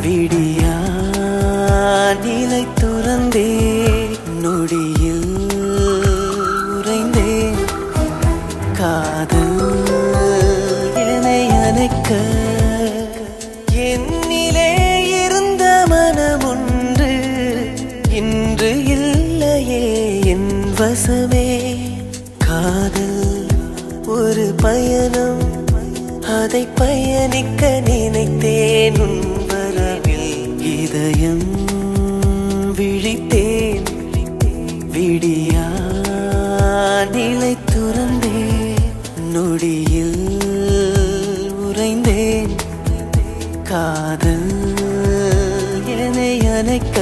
விடியா நிலை துறந்தே நொடியில் உறைந்தே காதல் என்னை அணைக்க என்னிலே இருந்த மனமொன்று இன்று இல்லையே என் வசமே காதல் ஒரு பயணம் அதை பயணிக்க நினைத்தேன் உன் வரவில் இதயம் விழித்தேன் விடியா நிலை துறந்தேன் நொடியில் உறைந்தேன் காதல் என்னை அணைக்க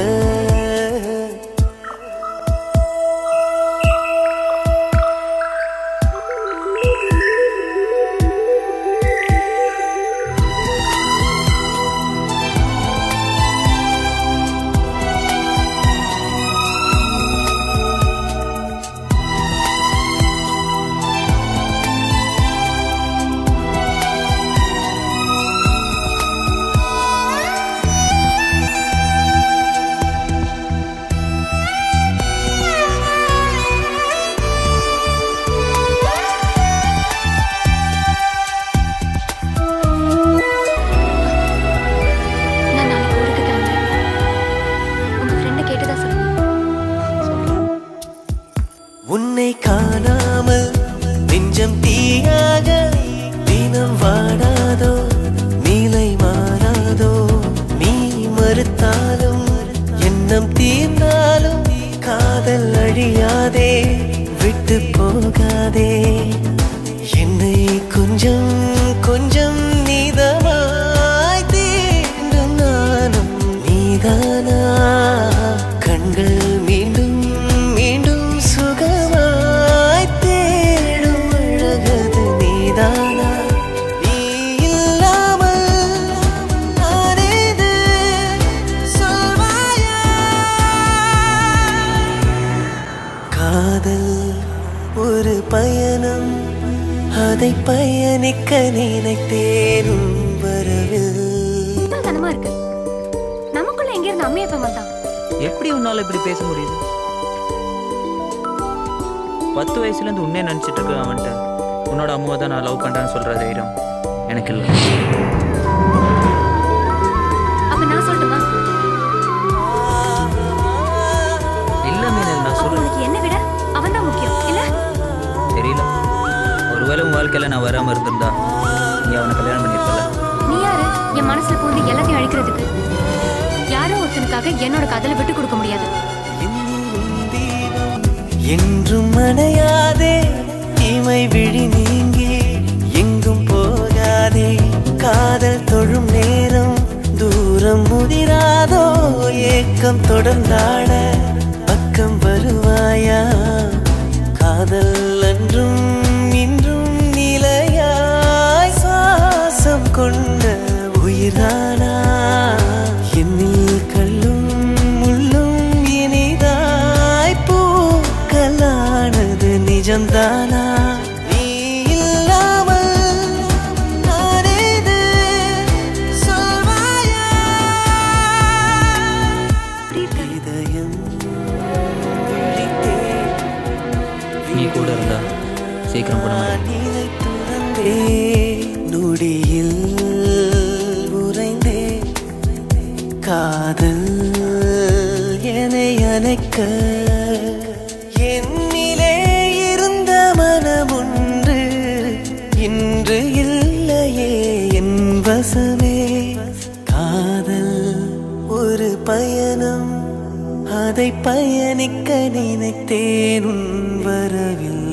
உன்னை காணாமல் நெஞ்சம் தீயாக தினம் வாடாதோ நீலை மாறாதோ நீ மறுத்தாலும் எண்ணம் தீர்ந்தாலும் காதல் அழியாதே விட்டு போகாதே என்னை கொஞ்சம் கொஞ்சம் நீதமாய் தீண்டும் நானும் நீதானா கண்கள் மீண்டும் காதல் ஒரு பயணம் அதை பயணிக்க நினைத்தேன் உன் வரவில் தனமா இருக்கு நமக்குள்ள எங்க இருந்து அம்மையா எப்ப வந்தான் எப்படி உன்னால இப்படி பேச முடியுது 10 வயசுல இருந்து உன்னே நினைச்சிட்டு இருக்க அவன்கிட்ட உன்னோட அம்மாவை தான் நான் லவ் பண்றேன்னு சொல்ற தைரியம் எனக்கு இல்லை அப்ப நான் சொல்லட்டுமா இல்ல மீனல் நான் சொல்றேன் என்ன விட அவன் தான் முக்கியம் இல்ல தெரியல ஒருவேளை உன் வாழ்க்கையில நான் வராம இருந்திருந்தா நீ அவனை கல்யாணம் பண்ணிருப்பல நீ யாரு என் மனசுல பூந்து எல்லாத்தையும் அழிக்கிறதுக்கு யாரோ ஒருத்தனுக்காக என்னோட காதலை விட்டு கொடுக்க முடியாது என்றும் மனையாதே தீமை விழி நீங்கி எங்கும் போகாதே காதல் தொழும் நேரம் தூரம் முதிராதோ ஏக்கம் தொடர்ந்தாட பக்கம் வருவாயா காதல் அன்றும் இன்றும் நிலையாய் சுவாசம் கொண்ட உயிரானா என்னில் கல்லும் முள்ளும் இனிதாய் பூக்களானது நிஜம்தானா நீ இல்லாமல் நானேது சொல்வாயா இதயம் நீ கூட இருந்தா சீக்கிரம் போன நொடியில் உறைந்தே காதல் என்னை அணைக்க என்னிலே இருந்த மனமொன்று இன்று இல்லையே என் வசமே காதல் ஒரு பயணம் அதை பயணிக்க நினைத்தேன் உன் வரவில்